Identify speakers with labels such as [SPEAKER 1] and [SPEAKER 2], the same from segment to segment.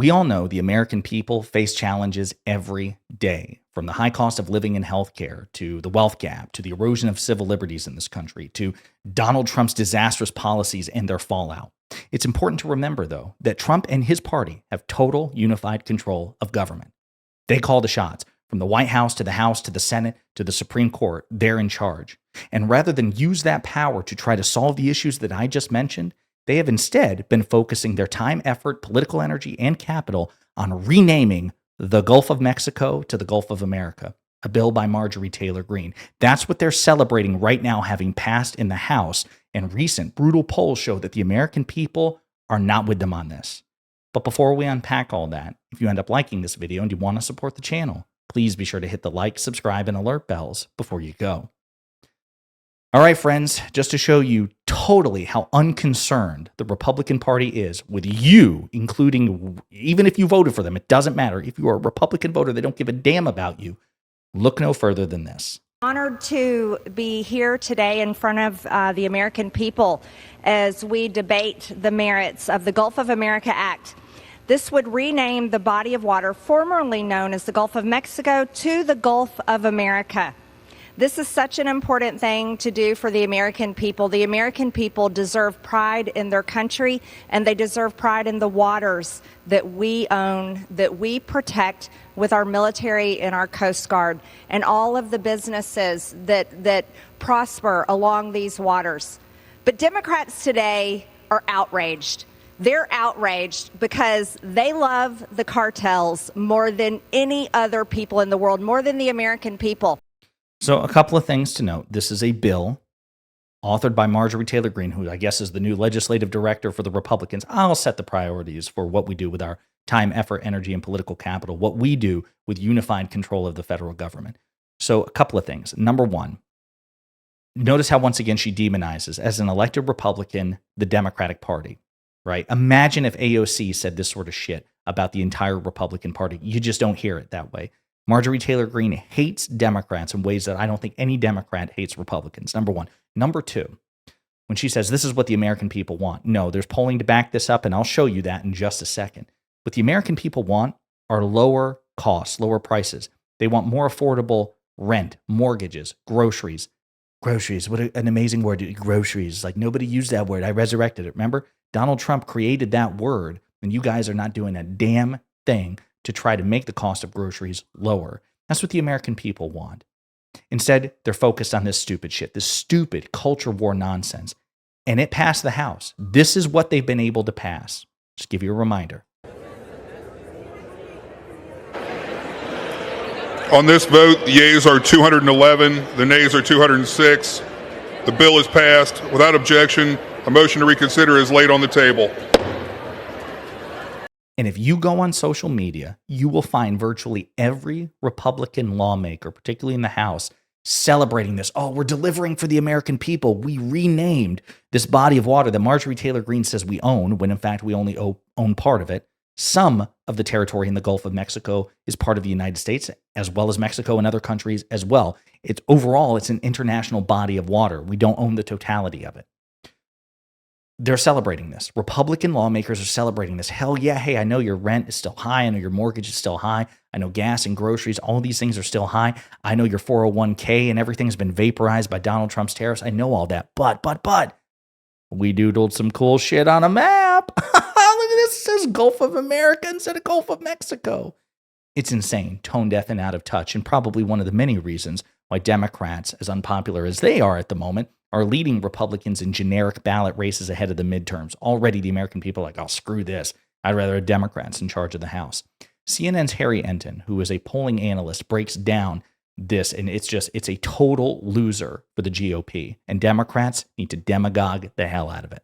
[SPEAKER 1] We all know the American people face challenges every day, from the high cost of living and healthcare, to the wealth gap, to the erosion of civil liberties in this country, to Donald Trump's disastrous policies and their fallout. It's important to remember, though, that Trump and his party have total unified control of government. They call the shots. From the White House to the House to the Senate to the Supreme Court, they're in charge. And rather than use that power to try to solve the issues that I just mentioned, they have instead been focusing their time, effort, political energy, and capital on renaming the Gulf of Mexico to the Gulf of America, a bill by Marjorie Taylor Greene. That's what they're celebrating right now, having passed in the House, and recent brutal polls show that the American people are not with them on this. But before we unpack all that, if you end up liking this video and you want to support the channel, please be sure to hit the like, subscribe, and alert bells before you go. All right, friends, just to show you totally how unconcerned the Republican Party is with you, including even if you voted for them, it doesn't matter. If you are a Republican voter, they don't give a damn about you. Look no further than this.
[SPEAKER 2] Honored to be here today in front of the American people as we debate the merits of the Gulf of America Act. This would rename the body of water formerly known as the Gulf of Mexico to the Gulf of America. This is such an important thing to do for the American people. The American people deserve pride in their country, and they deserve pride in the waters that we own, that we protect with our military and our Coast Guard, and all of the businesses that prosper along these waters. But Democrats today are outraged. They're outraged because they love the cartels more than any other people in the world, more than the American people.
[SPEAKER 1] So a couple of things to note. This is a bill authored by Marjorie Taylor Greene, who I guess is the new legislative director for the Republicans. I'll set the priorities for what we do with our time, effort, energy, and political capital, what we do with unified control of the federal government. So a couple of things. Number one, notice how once again she demonizes, as an elected Republican, the Democratic Party, right? Imagine if AOC said this sort of shit about the entire Republican Party. You just don't hear it that way. Marjorie Taylor Greene hates Democrats in ways that I don't think any Democrat hates Republicans, number one. Number two, when she says this is what the American people want, no, there's polling to back this up, and I'll show you that in just a second. What the American people want are lower costs, lower prices. They want more affordable rent, mortgages, groceries. Groceries, what an amazing word, groceries. Like nobody used that word. I resurrected it. Remember? Donald Trump created that word, and you guys are not doing a damn thing to try to make the cost of groceries lower. That's what the American people want. Instead, they're focused on this stupid shit, this stupid culture war nonsense. And it passed the House. This is what they've been able to pass. Just give you a reminder.
[SPEAKER 3] On this vote, the yeas are 211, the nays are 206. The bill is passed. Without objection, a motion to reconsider is laid on the table.
[SPEAKER 1] And if you go on social media, you will find virtually every Republican lawmaker, particularly in the House, celebrating this. Oh, we're delivering for the American people. We renamed this body of water that Marjorie Taylor Greene says we own, when in fact we only own part of it. Some of the territory in the Gulf of Mexico is part of the United States, as well as Mexico and other countries as well. Overall, it's an international body of water. We don't own the totality of it. They're celebrating this. Republican lawmakers are celebrating this. Hell yeah, hey, I know your rent is still high. I know your mortgage is still high. I know gas and groceries, all these things are still high. I know your 401k and everything's been vaporized by Donald Trump's tariffs. I know all that. But, we doodled some cool shit on a map. Look at this. It says Gulf of America instead of Gulf of Mexico. It's insane, tone deaf and out of touch, and probably one of the many reasons why Democrats, as unpopular as they are at the moment, are leading Republicans in generic ballot races ahead of the midterms. Already the American people are like, oh, screw this. I'd rather have Democrats in charge of the House. CNN's Harry Enton, who is a polling analyst, breaks down this, and it's a total loser for the GOP. And Democrats need to demagogue the hell out of it.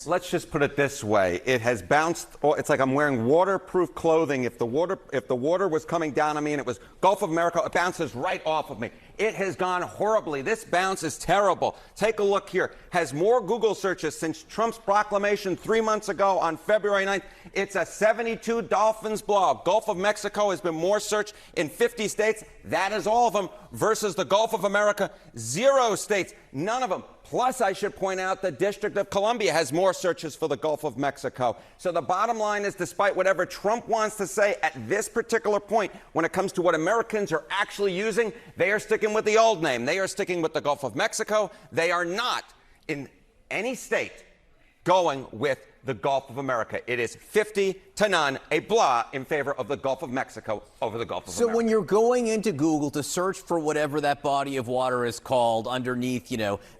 [SPEAKER 4] Let's just put it this way. It has bounced. It's like I'm wearing waterproof clothing. If the water was coming down on me and it was Gulf of America, it bounces right off of me. It has gone horribly. This bounce is terrible. Take a look here. Has more Google searches since Trump's proclamation 3 months ago on February 9th. It's a 72 Dolphins blowout. Gulf of Mexico has been more searched in 50 states. That is all of them versus the Gulf of America. 0 states. None of them. Plus, I should point out the District of Columbia has more searches for the Gulf of Mexico. So the bottom line is, despite whatever Trump wants to say at this particular point, when it comes to what Americans are actually using, they are sticking with the old name. They are sticking with the Gulf of Mexico. They are not, in any state, going with the Gulf of America. It is 50-0, a blah in favor of the Gulf of Mexico over the Gulf of America.
[SPEAKER 5] So when you're going into Google to search for whatever that body of water is called underneath,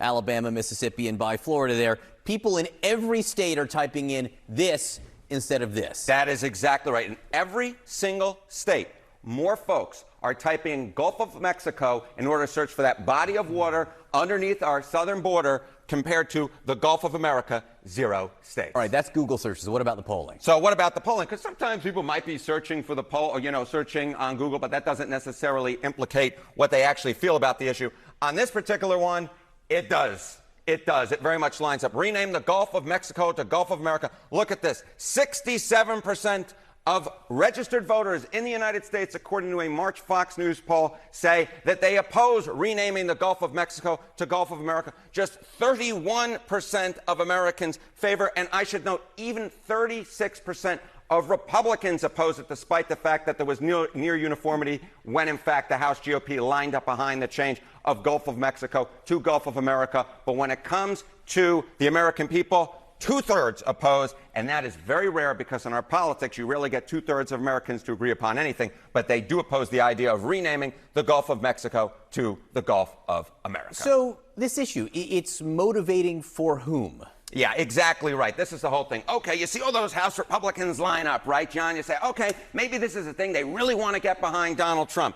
[SPEAKER 5] Alabama, Mississippi, and by Florida there, people in every state are typing in this instead of this.
[SPEAKER 4] That is exactly right. In every single state, more folks are typing Gulf of Mexico in order to search for that body of water underneath our southern border compared to the Gulf of America, 0 states.
[SPEAKER 5] All right, that's Google searches. What about the polling?
[SPEAKER 4] So what about the polling? Because sometimes people might be searching for the poll, or, searching on Google, but that doesn't necessarily implicate what they actually feel about the issue. On this particular one, it does. It does. It very much lines up. Rename the Gulf of Mexico to Gulf of America. Look at this. 67% of registered voters in the United States, according to a March Fox News poll, say that they oppose renaming the Gulf of Mexico to Gulf of America. Just 31% of Americans favor, and I should note, even 36% of Republicans oppose it, despite the fact that there was near uniformity when, in fact, the House GOP lined up behind the change of Gulf of Mexico to Gulf of America. But when it comes to the American people, 2/3 oppose, and that is very rare because in our politics you rarely get 2/3 of Americans to agree upon anything, but they do oppose the idea of renaming the Gulf of Mexico to the Gulf of America.
[SPEAKER 5] So this issue, it's motivating for whom?
[SPEAKER 4] Yeah, exactly right. This is the whole thing. Okay, you see all those House Republicans line up, right, John? You say, okay, maybe this is a thing they really want to get behind Donald Trump.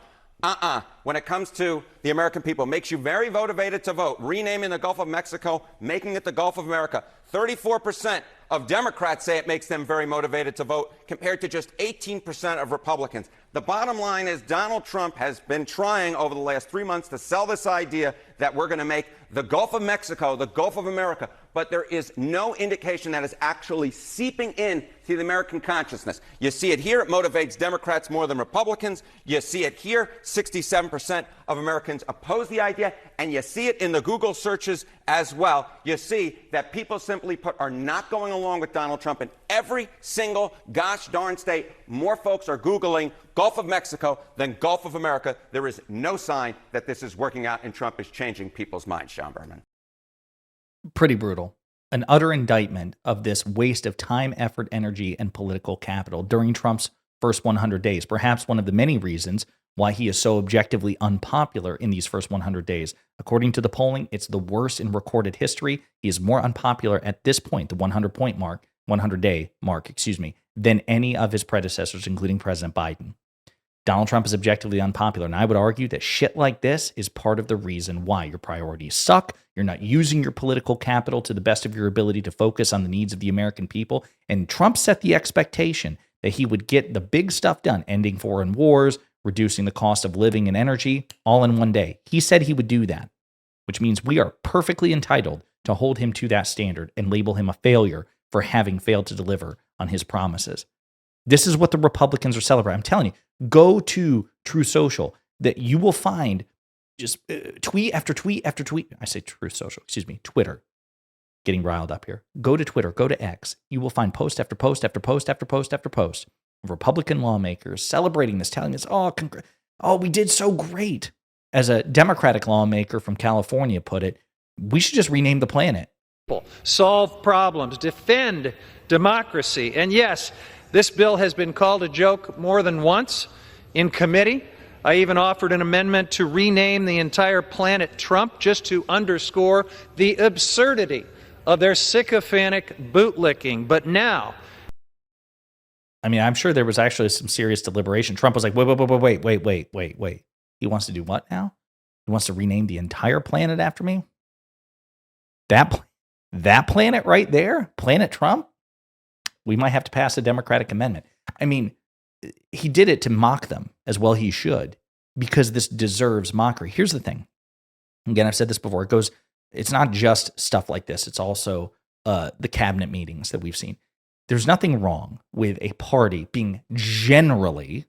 [SPEAKER 4] When it comes to the American people, makes you very motivated to vote. Renaming the Gulf of Mexico, making it the Gulf of America. 34% of Democrats say it makes them very motivated to vote, compared to just 18% of Republicans. The bottom line is Donald Trump has been trying over the last 3 months to sell this idea that we're going to make the Gulf of Mexico the Gulf of America, but there is no indication that is actually seeping in to the American consciousness. You see it here, it motivates Democrats more than Republicans. You see it here, 67% of Americans oppose the idea, and you see it in the Google searches as well. You see that people simply put are not going along with Donald Trump in every single gosh darn state. More folks are Googling Gulf of Mexico than Gulf of America. There is no sign that this is working out and Trump is changing people's minds, Sean Berman.
[SPEAKER 1] Pretty brutal. An utter indictment of this waste of time, effort, energy, and political capital during Trump's first 100 days. Perhaps one of the many reasons why he is so objectively unpopular in these first 100 days. According to the polling, it's the worst in recorded history. He is more unpopular at this point, the 100-day mark, than any of his predecessors, including President Biden. Donald Trump is objectively unpopular, and I would argue that shit like this is part of the reason why your priorities suck. You're not using your political capital to the best of your ability to focus on the needs of the American people. And Trump set the expectation that he would get the big stuff done, ending foreign wars, reducing the cost of living and energy, all in one day. He said he would do that, which means we are perfectly entitled to hold him to that standard and label him a failure for having failed to deliver on his promises. This is what the Republicans are celebrating. I'm telling you, go to True Social, that you will find just tweet after tweet after tweet. I say True Social, Twitter. Getting riled up here. Go to Twitter, go to X. You will find post after post after post after post after post of Republican lawmakers celebrating this, telling us, oh, we did so great. As a Democratic lawmaker from California put it, we should just rename the planet.
[SPEAKER 6] Solve problems, defend democracy. And yes, this bill has been called a joke more than once in committee. I even offered an amendment to rename the entire planet Trump, just to underscore the absurdity of their sycophantic bootlicking. But now,
[SPEAKER 1] I'm sure there was actually some serious deliberation. Trump was like, wait. He wants to do what now? He wants to rename the entire planet after me? That planet right there? Planet Trump? We might have to pass a Democratic amendment. He did it to mock them, as well he should, because this deserves mockery. Here's the thing. Again, I've said this before. It's not just stuff like this. It's also the cabinet meetings that we've seen. There's nothing wrong with a party being generally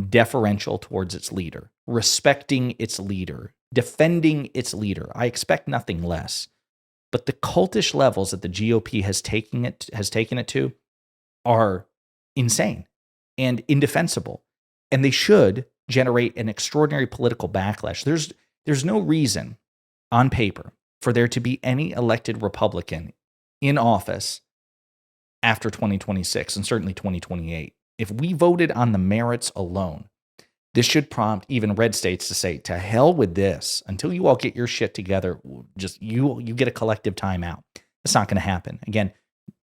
[SPEAKER 1] deferential towards its leader, respecting its leader, defending its leader. I expect nothing less but the cultish levels that the GOP has taken it to are insane and indefensible, and they should generate an extraordinary political backlash. There's no reason on paper for there to be any elected Republican in office after 2026 and certainly 2028. If we voted on the merits alone, this should prompt even red states to say, to hell with this. Until you all get your shit together, just you get a collective timeout. It's not going to happen. Again,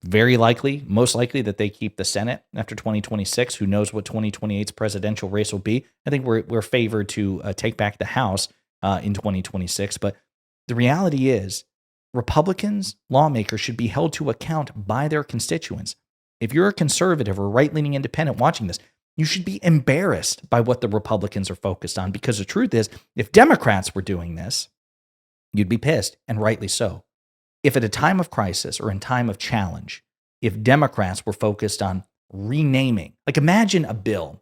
[SPEAKER 1] very likely, most likely that they keep the Senate after 2026. Who knows what 2028's presidential race will be? I think we're favored to take back the House in 2026. But the reality is, Republicans, lawmakers should be held to account by their constituents. If you're a conservative or right-leaning independent watching this, you should be embarrassed by what the Republicans are focused on, because the truth is, if Democrats were doing this, you'd be pissed, and rightly so. If at a time of crisis or in time of challenge, if Democrats were focused on renaming, like imagine a bill,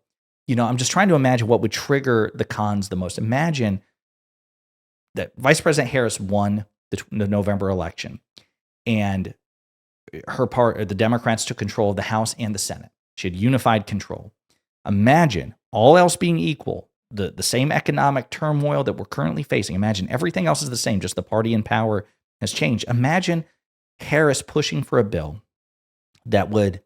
[SPEAKER 1] I'm just trying to imagine what would trigger the cons the most. Imagine that Vice President Harris won the November election, and the Democrats took control of the House and the Senate. She had unified control. Imagine, all else being equal, the same economic turmoil that we're currently facing. Imagine everything else is the same, just the party in power has changed. Imagine Harris pushing for a bill that would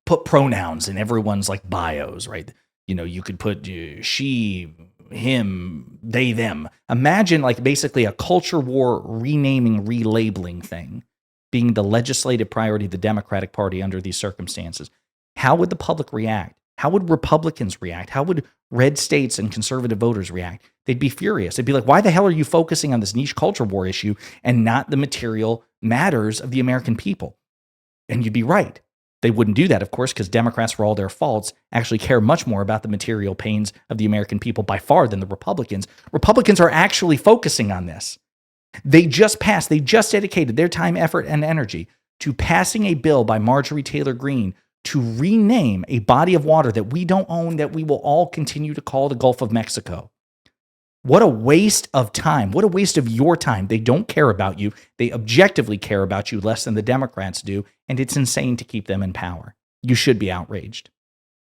[SPEAKER 1] put pronouns in everyone's bios, right? You could put she, him, they, them. Imagine basically a culture war renaming, relabeling thing being the legislative priority of the Democratic Party under these circumstances. How would the public react? How would Republicans react? How would red states and conservative voters react? They'd be furious. They'd be like, why the hell are you focusing on this niche culture war issue and not the material matters of the American people? And you'd be right. They wouldn't do that, of course, because Democrats, for all their faults, actually care much more about the material pains of the American people by far than the Republicans. Republicans are actually focusing on this. They just dedicated their time, effort, and energy to passing a bill by Marjorie Taylor Greene to rename a body of water that we don't own, that we will all continue to call the Gulf of Mexico. What a waste of time. What a waste of your time. They don't care about you. They objectively care about you less than the Democrats do, and it's insane to keep them in power. You should be outraged.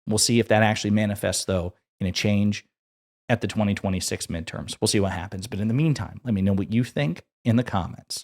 [SPEAKER 1] We'll see if that actually manifests, though, in a change at the 2026 midterms. We'll see what happens. But in the meantime, let me know what you think in the comments.